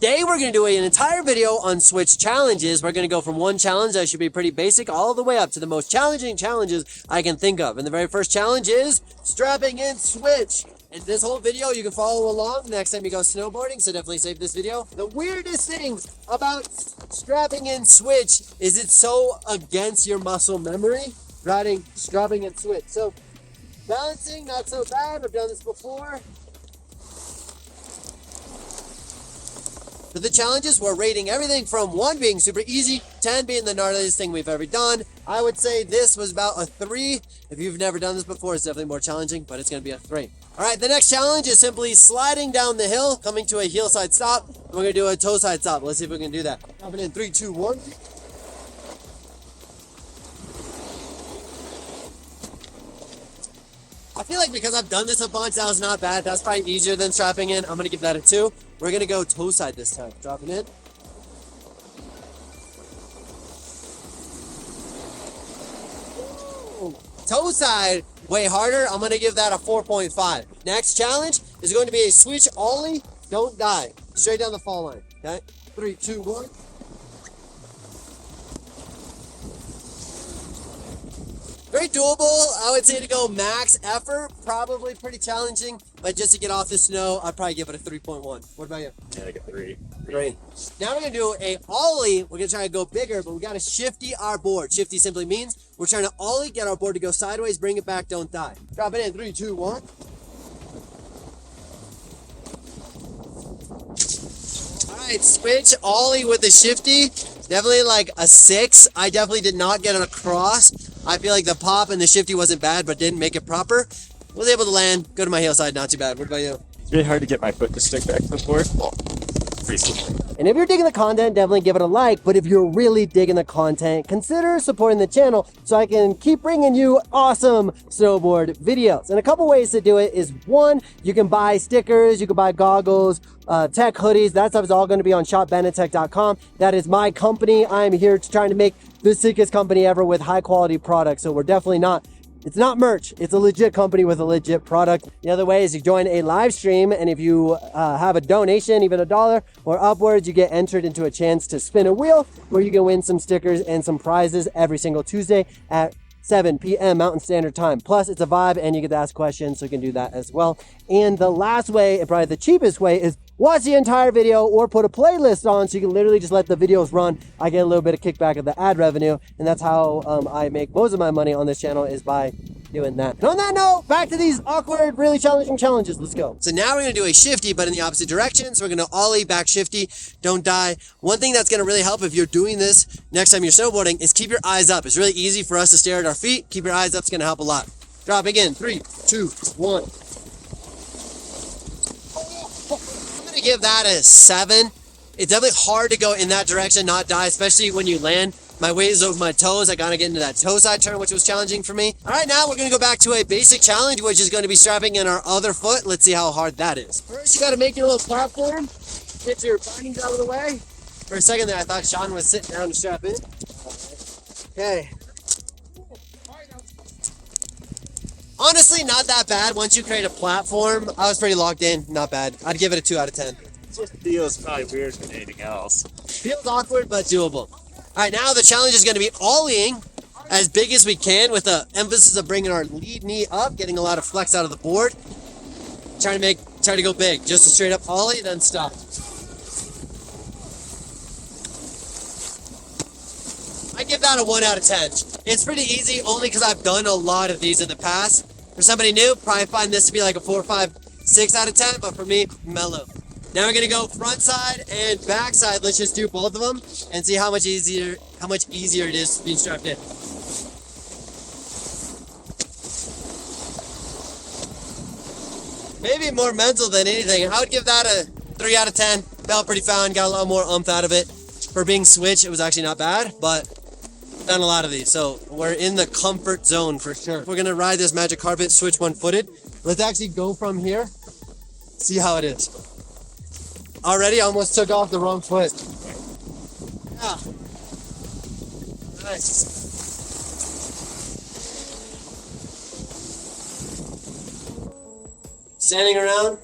Today we're going to do an entire video on switch challenges. We're going to go from one challenge that should be pretty basic all the way up to the most challenging challenges I can think of. And the very first challenge is strapping in switch. And this whole video you can follow along next time you go snowboarding, so definitely save this video. The weirdest thing about strapping in switch is it's so against your muscle memory, strapping in switch. So balancing, not so bad. I've done this before. For the challenges, we're rating everything from 1 being super easy, 10 being the gnarliest thing we've ever done. I would say this was about a 3. If you've never done this before, it's definitely more challenging, but it's going to be a 3. All right, the next challenge is simply sliding down the hill, coming to a heel side stop. We're going to do a toe side stop. Let's see if we can do that. Jumping in 3, 2, 1. I feel like because I've done this a bunch, that was not bad. That's probably easier than strapping in. I'm going to give that a 2. We're going to go toe side this time. Dropping in. Ooh. Toe side, way harder. I'm going to give that a 4.5. Next challenge is going to be a switch ollie. Don't die. Straight down the fall line. Okay? 3, 2, 1. Very doable. I would say to go max effort, probably pretty challenging, but just to get off the snow, I'd probably give it a 3.1. What about you? Yeah, like a 3. 3. Now we're going to do a ollie. We're going to try to go bigger, but we got to shifty our board. Shifty simply means we're trying to ollie, get our board to go sideways, bring it back, don't die. Drop it in. 3, 2, 1. All right, switch ollie with the shifty. Definitely like a 6. I definitely did not get it across. I feel like the pop and the shifty wasn't bad, but didn't make it proper. Was able to land, go to my heel side, not too bad. What about you? It's really hard to get my foot to stick back to the board. Pretty simple. And if you're digging the content, definitely give it a like. But if you're really digging the content, consider supporting the channel so I can keep bringing you awesome snowboard videos. And a couple ways to do it is, 1, you can buy stickers, you can buy goggles, tech hoodies. That stuff is all going to be on ShopBenetek.com. That is my company. I'm here trying to make the sickest company ever with high quality products. So we're definitely not, it's not merch. It's a legit company with a legit product. The other way is you join a live stream, and if you have a donation, even $1 or upwards, you get entered into a chance to spin a wheel where you can win some stickers and some prizes every single Tuesday at 7 p.m. Mountain Standard Time. Plus, it's a vibe and you get to ask questions, so you can do that as well. And the last way, and probably the cheapest way, is watch the entire video or put a playlist on so you can literally just let the videos run. I get a little bit of kickback of the ad revenue, and that's how I make most of my money on this channel, is by doing that. And on that note, back to these awkward, really challenging challenges. Let's go. So now we're going to do a shifty, but in the opposite direction. So we're going to ollie, back shifty, don't die. One thing that's going to really help if you're doing this next time you're snowboarding is keep your eyes up. It's really easy for us to stare at our feet. Keep your eyes up. It's going to help a lot. Dropping in. 3, 2, 1. I'm going to give that a 7. It's definitely hard to go in that direction, not die, especially when you land. My weight is over my toes. I gotta get into that toe side turn, which was challenging for me. All right, now we're gonna go back to a basic challenge, which is gonna be strapping in our other foot. Let's see how hard that is. First, you gotta make your little platform. Get your bindings out of the way. For a second there, I thought Sean was sitting down to strap in. Okay. Honestly, not that bad. Once you create a platform, I was pretty locked in. Not bad. I'd give it a 2 out of 10. It just feels probably weird than anything else. Feels awkward, but doable. All right, now the challenge is going to be ollieing as big as we can with the emphasis of bringing our lead knee up, getting a lot of flex out of the board. Try to go big. Just a straight up ollie, then stop. I give that a 1 out of 10. It's pretty easy only because I've done a lot of these in the past. For somebody new, probably find this to be like a 4, 5, 6 out of 10, but for me, mellow. Now we're gonna go front side and back side. Let's just do both of them and see how much easier it is being strapped in. Maybe more mental than anything. I would give that a 3 out of 10. Felt pretty fun, got a lot more oomph out of it. For being switch, it was actually not bad, but done a lot of these, so we're in the comfort zone for sure. We're gonna ride this magic carpet switch one-footed. Let's actually go from here, see how it is. Already almost took off the wrong foot. Yeah. Nice. Standing around,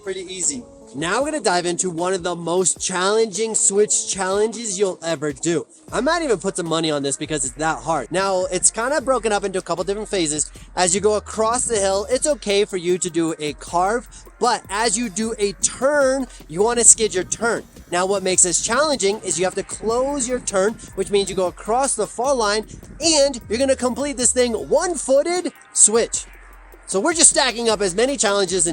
pretty easy. Now we're gonna dive into one of the most challenging switch challenges you'll ever do. I might even put some money on this because it's that hard. Now, it's kind of broken up into a couple different phases. As you go across the hill, it's okay for you to do a carve, but as you do a turn, you wanna skid your turn. Now, what makes this challenging is you have to close your turn, which means you go across the fall line, and you're gonna complete this thing one-footed switch. So we're just stacking up as many challenges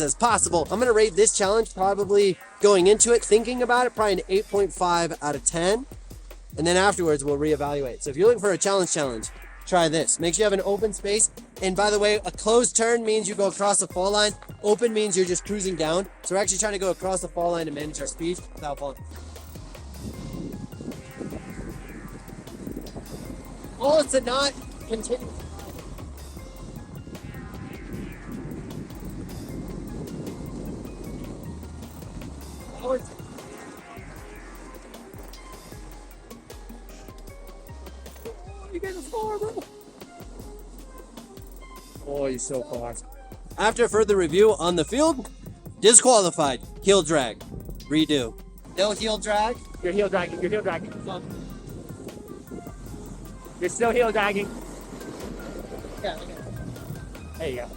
as possible. I'm gonna rate this challenge probably going into it, thinking about it, probably an 8.5 out of 10. And then afterwards, we'll reevaluate. So if you're looking for a challenge, try this. Make sure you have an open space. And by the way, a closed turn means you go across the fall line. Open means you're just cruising down. So we're actually trying to go across the fall line to manage our speed without falling. Goal is to not continue. Oh, you getting far, bro. Oh, you're so far. After further review on the field, disqualified. Heel drag. Redo. No heel drag. You're heel dragging. You're heel dragging. You're still heel dragging. Yeah, okay. There you go.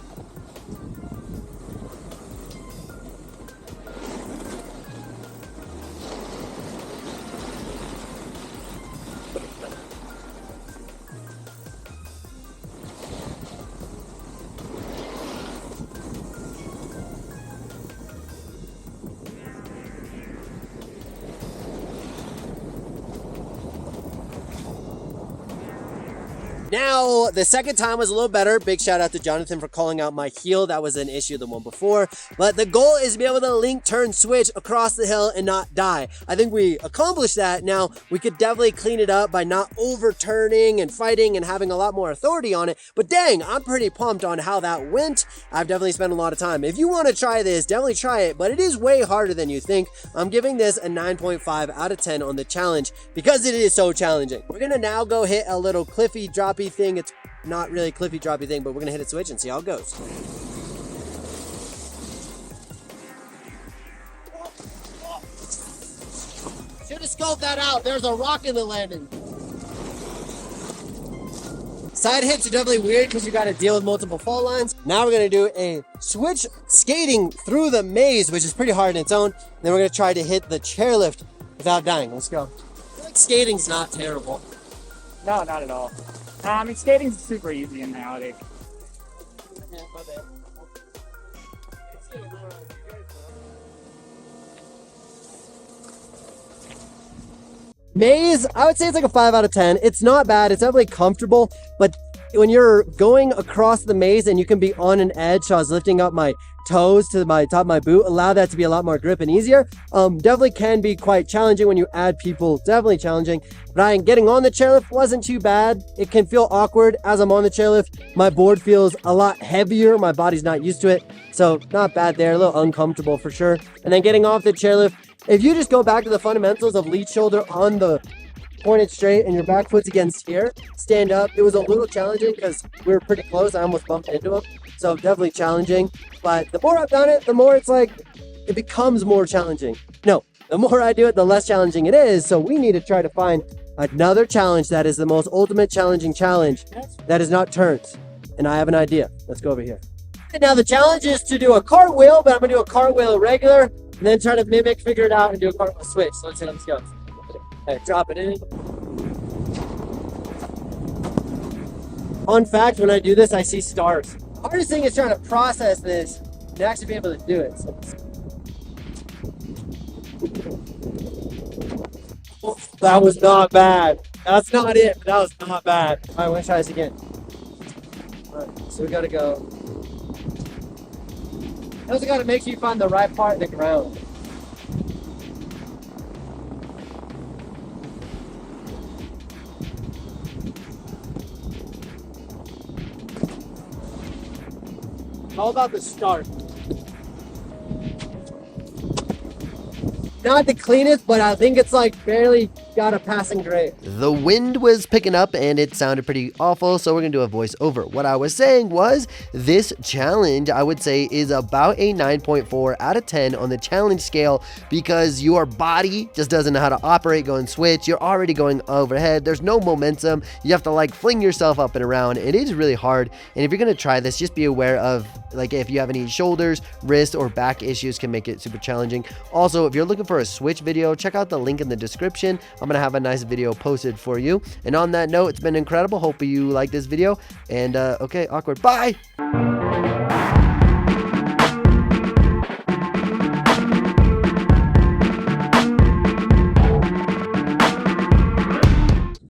Now, the second time was a little better. Big shout out to Jonathan for calling out my heel. That was an issue the one before. But the goal is to be able to link, turn, switch across the hill and not die. I think we accomplished that. Now, we could definitely clean it up by not overturning and fighting and having a lot more authority on it. But dang, I'm pretty pumped on how that went. I've definitely spent a lot of time. If you want to try this, definitely try it. But it is way harder than you think. I'm giving this a 9.5 out of 10 on the challenge because it is so challenging. We're going to now go hit a little cliffy, droppy thing. It's not really a cliffy droppy thing, but we're gonna hit a switch and see how it goes. Should have scoped that out. There's a rock in the landing. Side hits are definitely weird because you got to deal with multiple fall lines. Now we're gonna do a switch skating through the maze, which is pretty hard in its own. Then we're gonna try to hit the chairlift without dying. Let's go. I feel like skating's not terrible. No, not at all. I mean, skating's super easy in reality. Maze, I would say it's like a 5 out of 10. It's not bad. It's definitely comfortable, but when you're going across the maze and you can be on an edge, so I was lifting up my toes to my top of my boot, allow that to be a lot more grip and easier. Definitely can be quite challenging when you add people, definitely challenging. But getting on the chairlift wasn't too bad. It can feel awkward as I'm on the chairlift. My board feels a lot heavier. My body's not used to it. So not bad there, a little uncomfortable for sure. And then getting off the chairlift, if you just go back to the fundamentals of lead shoulder on the pointed straight and your back foot's against here, stand up. It was a little challenging because we were pretty close. I almost bumped into him. So definitely challenging. But the more I've done it, the more it's like, it becomes more challenging. No, the more I do it, the less challenging it is. So we need to try to find another challenge that is the most ultimate challenging challenge that is not turns. And I have an idea. Let's go over here. And now the challenge is to do a cartwheel, but I'm gonna do a cartwheel regular and then try to mimic, figure it out, and do a cartwheel switch. So let's see how this goes. Okay, drop it in. Fun fact, when I do this, I see stars. The hardest thing is trying to process this and actually be able to do it. So. Oh, that was not bad. That's not it, but that was not bad. All right, let's try this again. All right, so we gotta go. You also gotta make sure you find the right part of the ground. All about the start. Not the cleanest, but I think it's like fairly got a passing grade. The wind was picking up and it sounded pretty awful, so we're gonna do a voiceover. What I was saying was this challenge, I would say, is about a 9.4 out of 10 on the challenge scale because your body just doesn't know how to operate, go and switch. You're already going overhead. There's no momentum. You have to like fling yourself up and around. It is really hard. And if you're gonna try this, just be aware of like if you have any shoulders, wrist, or back issues can make it super challenging. Also, if you're looking for a switch video, check out the link in the description. I'm gonna have a nice video posted for you. And on that note, it's been incredible. Hope you like this video. And okay, awkward. Bye.